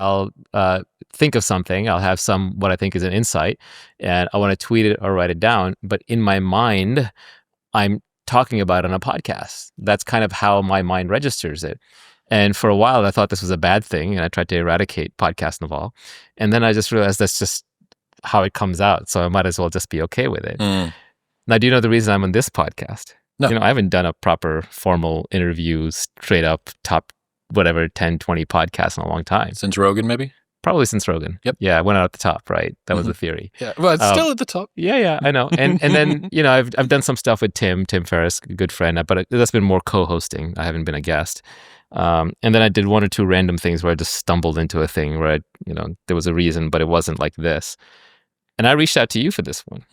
I'll think of something. I'll have what I think is an insight, and I want to tweet it or write it down. But in my mind, I'm talking about it on a podcast. That's kind of how my mind registers it. And for a while, I thought this was a bad thing, and I tried to eradicate podcast Naval. And then I just realized that's just how it comes out. So I might as well just be okay with it. Now, do you know the reason I'm on this podcast? No. I haven't done a proper formal interview, straight up top, whatever, 10, 20 podcasts in a long time. Since Rogan, maybe? Probably since Rogan. Yep. Yeah, I went out at the top, right? That was the theory. Yeah, well, it's still at the top. Yeah, I know. And then, I've done some stuff with Tim Ferriss, a good friend, but that's been more co-hosting. I haven't been a guest. And then I did one or two random things where I just stumbled into a thing where there was a reason, but it wasn't like this. And I reached out to you for this one,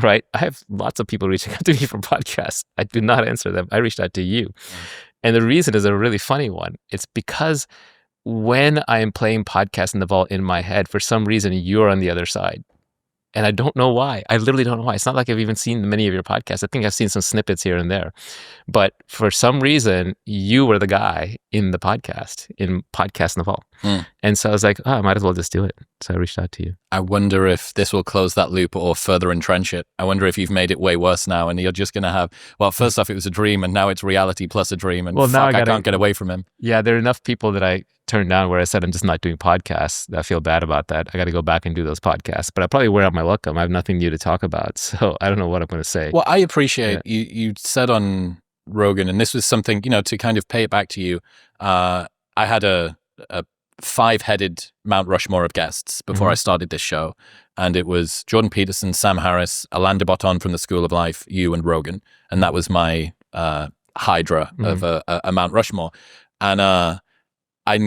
right? I have lots of people reaching out to me for podcasts. I do not answer them. I reached out to you. And the reason is a really funny one. It's because when I am playing podcast Naval in my head, for some reason, you're on the other side. And I don't know why. I literally don't know why. It's not like I've even seen many of your podcasts. I think I've seen some snippets here and there. But for some reason, you were the guy in the podcast, in podcast Naval. And so I was like, I might as well just do it. So I reached out to you. I wonder if this will close that loop or further entrench it. I wonder if you've made it way worse now and you're just going to have, well, first off, it was a dream and now it's reality plus a dream. And now I can't get away from him. Yeah, there are enough people that I turned down where I said I'm just not doing podcasts. I feel bad about that. I got to go back and do those podcasts. But I probably wear out my welcome. I have nothing new to talk about. So I don't know what I'm going to say. Well, I appreciate you said on Rogan, and this was something, to kind of pay it back to you. I had a 5-headed Mount Rushmore of guests before I started this show. And it was Jordan Peterson, Sam Harris, Alain de Botton from the School of Life, you and Rogan. And that was my hydra of a Mount Rushmore. And I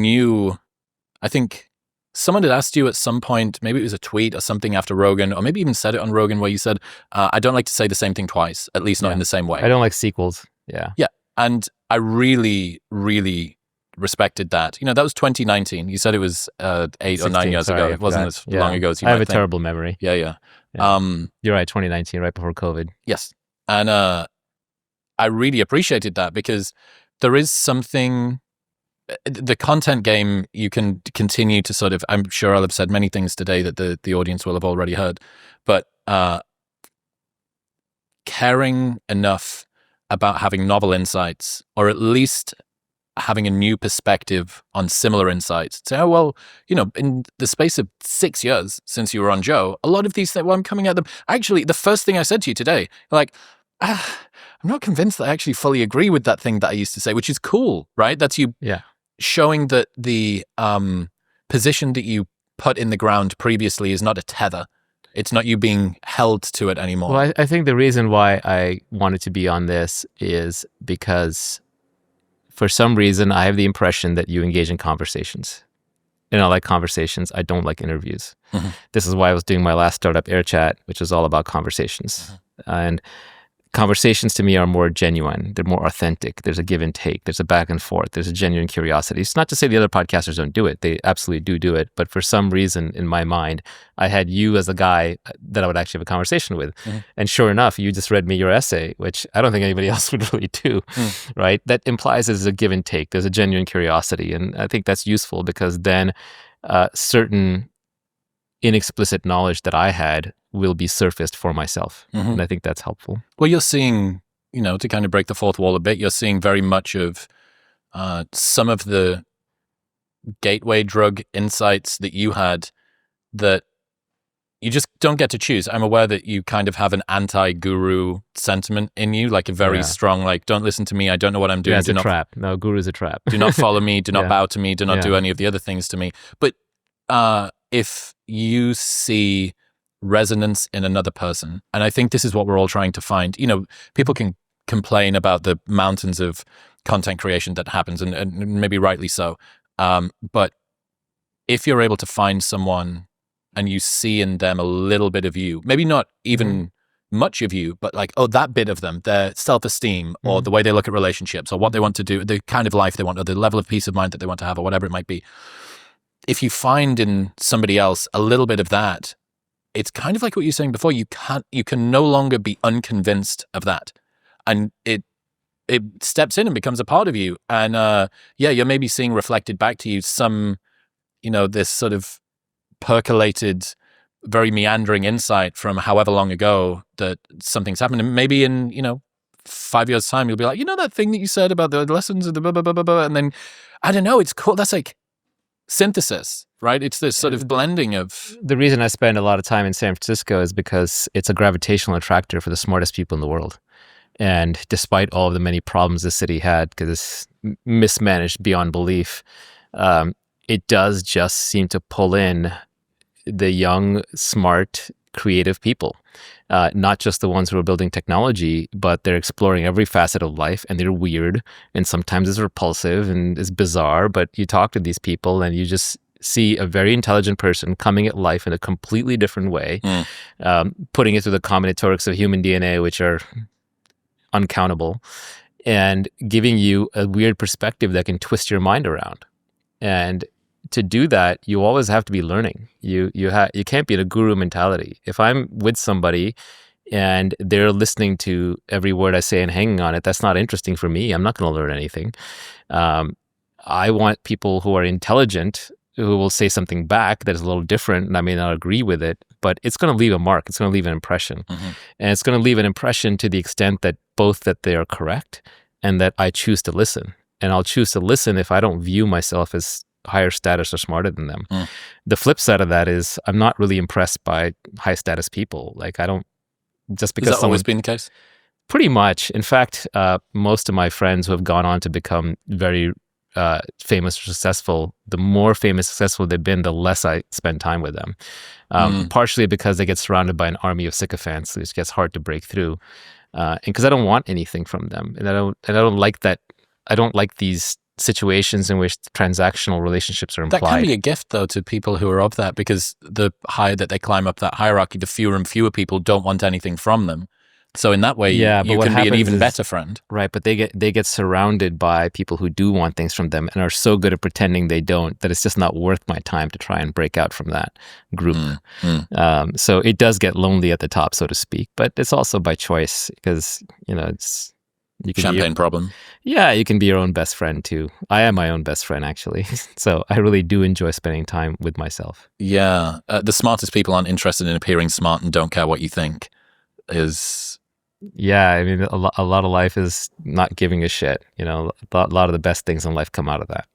think someone had asked you at some point, maybe it was a tweet or something after Rogan, or maybe even said it on Rogan, where you said, I don't like to say the same thing twice, at least not in the same way. I don't like sequels. Yeah. Yeah. And I really, really respected that. That was 2019. You said it was 8 or 9 years ago. It wasn't as long ago as you might think. I have a terrible memory. Yeah. You're right, 2019, right before COVID. Yes. And I really appreciated that because there is something, the content game, you can continue to sort of, I'm sure I'll have said many things today that the audience will have already heard, but caring enough about having novel insights, or at least having a new perspective on similar insights. Say, in the space of 6 years since you were on Joe, a lot of these things, I'm coming at them. Actually, the first thing I said to you today, I'm not convinced that I actually fully agree with that thing that I used to say, which is cool, right? That's you showing that the position that you put in the ground previously is not a tether. It's not you being held to it anymore. Well, I think the reason why I wanted to be on this is because for some reason I have the impression that you engage in conversations. And I like conversations. I don't like interviews. This is why I was doing my last startup, Air Chat, which is all about conversations. And conversations to me are more genuine. They're more authentic. There's a give and take. There's a back and forth. There's a genuine curiosity. It's not to say the other podcasters don't do it. They absolutely do it. But for some reason in my mind, I had you as a guy that I would actually have a conversation with. And sure enough, you just read me your essay, which I don't think anybody else would really do, right? That implies there's a give and take. There's a genuine curiosity. And I think that's useful because then certain inexplicit knowledge that I had will be surfaced for myself. And I think that's helpful. Well, you're seeing, to kind of break the fourth wall a bit, you're seeing very much of some of the gateway drug insights that you had that you just don't get to choose. I'm aware that you kind of have an anti-guru sentiment in you, like a very strong, don't listen to me. I don't know what I'm doing. Yeah, it's a trap. No, guru's a trap. Do not follow me. Do not bow to me. Do not do any of the other things to me. But if you see resonance in another person, and I think this is what we're all trying to find. People can complain about the mountains of content creation that happens, and maybe rightly so. But if you're able to find someone and you see in them a little bit of you, maybe not even much of you, but that bit of them, their self-esteem or the way they look at relationships or what they want to do, the kind of life they want or the level of peace of mind that they want to have or whatever it might be. If you find in somebody else a little bit of that, it's kind of like what you were saying before. You can no longer be unconvinced of that, and it steps in and becomes a part of you. And you're maybe seeing reflected back to you some this sort of percolated, very meandering insight from however long ago that something's happened. And maybe in, 5 years' time, you'll be like, that thing that you said about the lessons of the blah, blah, blah, blah, blah. And then, I don't know, it's cool. That's like synthesis, right? It's this sort of blending of... The reason I spend a lot of time in San Francisco is because it's a gravitational attractor for the smartest people in the world. And despite all of the many problems the city had, because it's mismanaged beyond belief, it does just seem to pull in the young, smart, creative people. Not just the ones who are building technology, but they're exploring every facet of life, and they're weird, and sometimes it's repulsive and it's bizarre, but you talk to these people and you just see a very intelligent person coming at life in a completely different way, putting it through the combinatorics of human DNA, which are uncountable, and giving you a weird perspective that can twist your mind around. And to do that, you always have to be learning. You can't be in a guru mentality. If I'm with somebody and they're listening to every word I say and hanging on it, that's not interesting for me. I'm not going to learn anything. I want people who are intelligent, who will say something back that is a little different, and I may not agree with it, but it's going to leave a mark. It's going to leave an impression. And it's going to leave an impression to the extent that both that they are correct and that I choose to listen. And I'll choose to listen if I don't view myself as higher status or smarter than them. The flip side of that is I'm not really impressed by high status people. Like I don't, just because Has that always been the case? Pretty much. In fact, most of my friends who have gone on to become very famous or successful, the more famous successful they've been, the less I spend time with them. Partially because they get surrounded by an army of sycophants, which gets hard to break through. And because I don't want anything from them. And I don't like that. I don't like these situations in which transactional relationships are implied. That can be a gift, though, to people who are of that, because the higher that they climb up that hierarchy, the fewer and fewer people don't want anything from them. So in that way, you can be an even better friend. Right, but they get surrounded by people who do want things from them and are so good at pretending they don't that it's just not worth my time to try and break out from that group. So it does get lonely at the top, so to speak, but it's also by choice because, it's... Champagne problem. Yeah, you can be your own best friend too. I am my own best friend, actually. So I really do enjoy spending time with myself. Yeah. The smartest people aren't interested in appearing smart and don't care what you think is... Yeah, I mean, a lot of life is not giving a shit. A lot of the best things in life come out of that.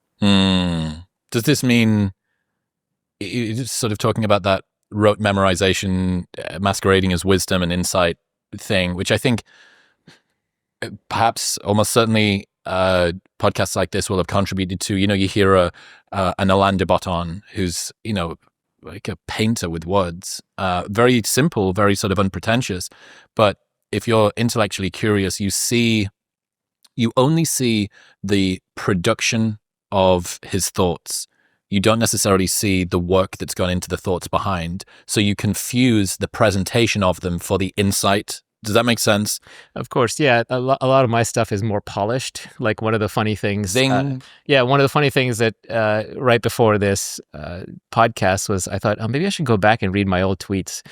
Does this mean, you're sort of talking about that rote memorization masquerading as wisdom and insight thing, which I think... perhaps almost certainly podcasts like this will have contributed to. You hear an Alain de Botton who's like a painter with words, very simple, very sort of unpretentious, but if you're intellectually curious, you only see the production of his thoughts. You don't necessarily see the work that's gone into the thoughts behind, so you confuse the presentation of them for the insight. Does that make sense? Of course, yeah. A lot of my stuff is more polished. Like one of the funny things... Zing. One of the funny things that right before this podcast was I thought, maybe I should go back and read my old tweets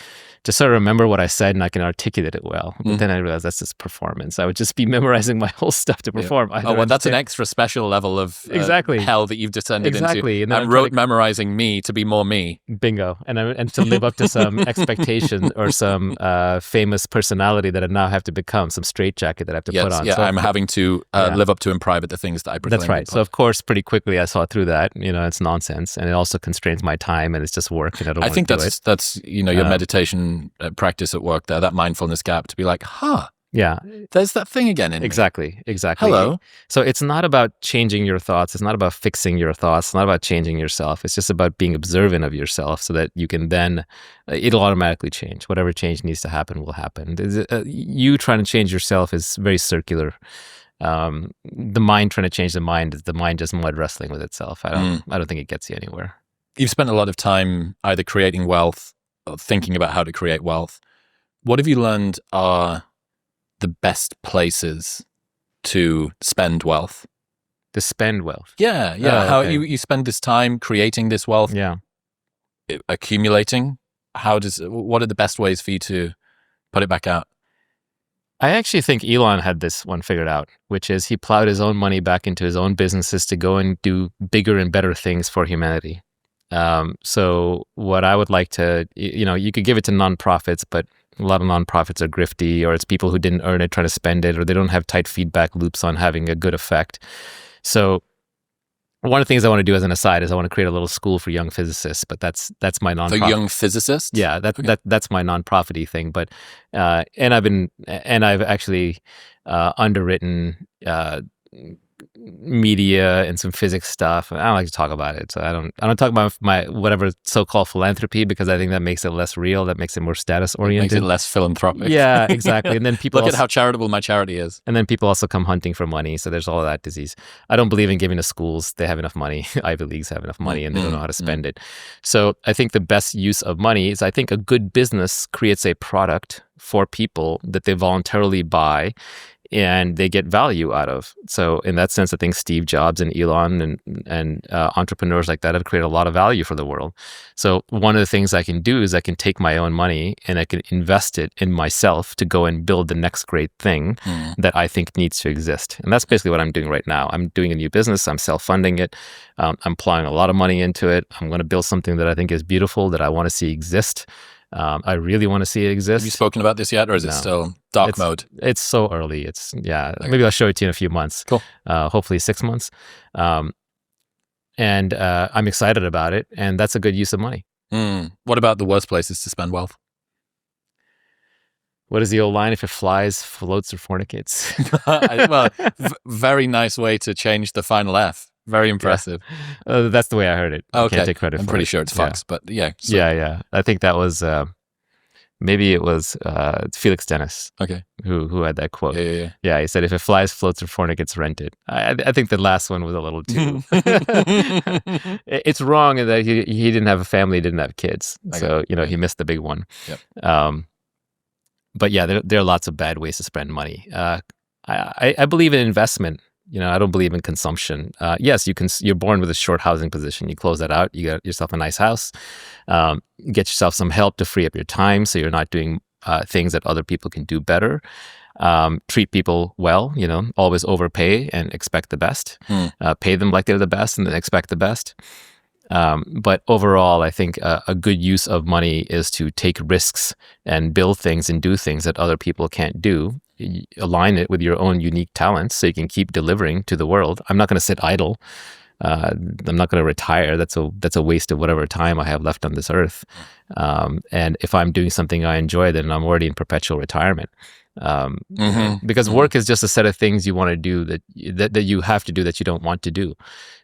to sort of remember what I said and I can articulate it well. But then I realized that's just performance. I would just be memorizing my whole stuff to perform. Yeah. That's an extra special level of hell that you've descended into. And I'm memorizing me to be more me. Bingo. And to live up to some expectation or some famous personality that I now have to become, some straitjacket that I have to put on. Yeah, so I'm having to live up to in private the things that I proclaim. That's right. So of course, pretty quickly I saw through that. It's nonsense, and it also constrains my time, and it's just work, and I think that's your meditation practice at work there, that mindfulness gap, to be like, yeah, there's that thing again in me. Exactly. Hello. So it's not about changing your thoughts. It's not about fixing your thoughts. It's not about changing yourself. It's just about being observant of yourself so that you can then, it'll automatically change. Whatever change needs to happen will happen. You trying to change yourself is very circular. The mind trying to change the mind is the mind just mud wrestling with itself. I don't think it gets you anywhere. You've spent a lot of time either creating wealth or thinking about how to create wealth. What have you learned are the best places to spend wealth? To spend wealth? Yeah. How you spend this time creating this wealth, accumulating. What are the best ways for you to put it back out? I actually think Elon had this one figured out, which is he plowed his own money back into his own businesses to go and do bigger and better things for humanity. So what I would like to, you could give it to nonprofits, but a lot of nonprofits are grifty, or it's people who didn't earn it trying to spend it, or they don't have tight feedback loops on having a good effect. So one of the things I want to do as an aside is I want to create a little school for young physicists, but that's my nonprofit. For young physicists? Yeah, that's my nonprofit-y thing. But and I've actually underwritten media and some physics stuff. I don't like to talk about it, so I don't talk about my whatever so-called philanthropy, because I think that makes it less real. That makes it more status-oriented. Makes it less philanthropic. Yeah, exactly. And then people look at how charitable my charity is. And then people also come hunting for money. So there's all of that disease. I don't believe in giving to schools. They have enough money. Ivy Leagues have enough money, and they don't know how to spend it. So I think the best use of money is, I think a good business creates a product for people that they voluntarily buy and they get value out of. So in that sense, I think Steve Jobs and Elon and entrepreneurs like that have created a lot of value for the world. So one of the things I can do is I can take my own money and I can invest it in myself to go and build the next great thing that I think needs to exist. And that's basically what I'm doing right now. I'm doing a new business. I'm self-funding it. I'm plowing a lot of money into it. I'm going to build something that I think is beautiful, that I want to see exist. I really want to see it exist. Have you spoken about this yet, or is it still dark mode? It's so early. Maybe I'll show it to you in a few months. Cool. Hopefully 6 months. And I'm excited about it, and that's a good use of money. What about the worst places to spend wealth? What is the old line? If it flies, floats, or fornicates? Very nice way to change the final F. Very impressive. Yeah. That's the way I heard it. Okay. I can't take credit for it. I'm pretty sure it's Fox, but yeah. So. Yeah. I think that was, maybe it was Felix Dennis. Okay. Who had that quote. Yeah. Yeah, he said, if it flies, floats, or fornicates, rent it. I think the last one was a little too... It's wrong in that he didn't have a family, didn't have kids. Okay. So, he missed the big one. Yep. But yeah, there are lots of bad ways to spend money. I believe in investment. I don't believe in consumption. Yes, you're born with a short housing position. You close that out. You get yourself a nice house. Get yourself some help to free up your time, so you're not doing things that other people can do better. Treat people well. Always overpay and expect the best. Pay them like they're the best and then expect the best. But overall, I think a good use of money is to take risks and build things and do things that other people can't do. Align it with your own unique talents so you can keep delivering to the world. I'm not going to sit idle. I'm not going to retire. That's a waste of whatever time I have left on this earth. And if I'm doing something I enjoy, then I'm already in perpetual retirement. Because work is just a set of things you want to do that you have to do that you don't want to do.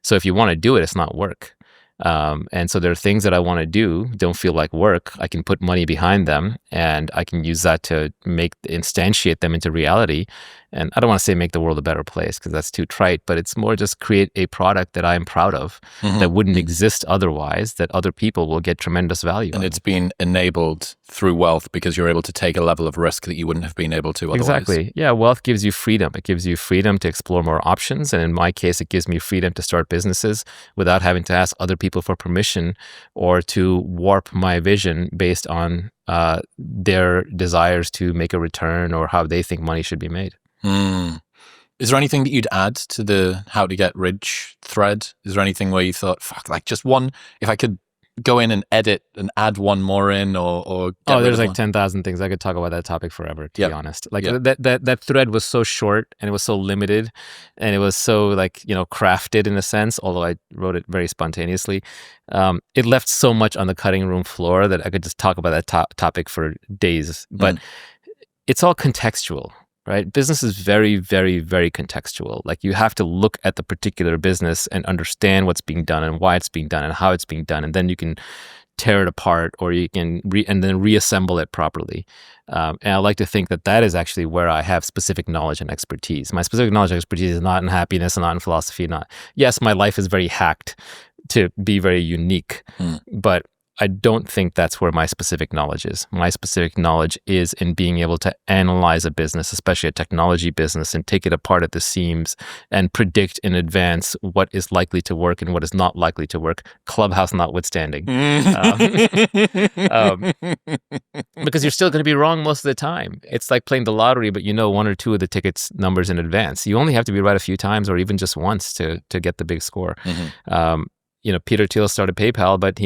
So if you want to do it, it's not work. And so there are things that I want to do, don't feel like work. I can put money behind them, and I can use that to instantiate them into reality. And I don't want to say make the world a better place, because that's too trite, but it's more just create a product that I'm proud of that wouldn't exist otherwise, that other people will get tremendous value. And it's been enabled through wealth because you're able to take a level of risk that you wouldn't have been able to otherwise. Exactly. Yeah, wealth gives you freedom. It gives you freedom to explore more options. And in my case, it gives me freedom to start businesses without having to ask other people for permission or to warp my vision based on their desires to make a return or how they think money should be made. Is there anything that you'd add to the how to get rich thread? Is there anything where you thought, just one, if I could go in and edit and add one more in or there's like 10,000 things. I could talk about that topic forever, to be honest. That thread was so short and it was so limited and it was so crafted in a sense, although I wrote it very spontaneously. It left so much on the cutting room floor that I could just talk about that topic for days. But it's all contextual. Right? Business is very, very, very contextual. Like you have to look at the particular business and understand what's being done and why it's being done and how it's being done. And then you can tear it apart or you can and then reassemble it properly. And I like to think that is actually where I have specific knowledge and expertise. My specific knowledge and expertise is not in happiness and not in philosophy. Yes, my life is very hacked to be very unique, but I don't think that's where my specific knowledge is. My specific knowledge is in being able to analyze a business, especially a technology business, and take it apart at the seams and predict in advance what is likely to work and what is not likely to work, Clubhouse notwithstanding. Because you're still going to be wrong most of the time. It's like playing the lottery, but you know one or two of the tickets numbers in advance. You only have to be right a few times or even just once to get the big score. Peter Thiel started PayPal, but he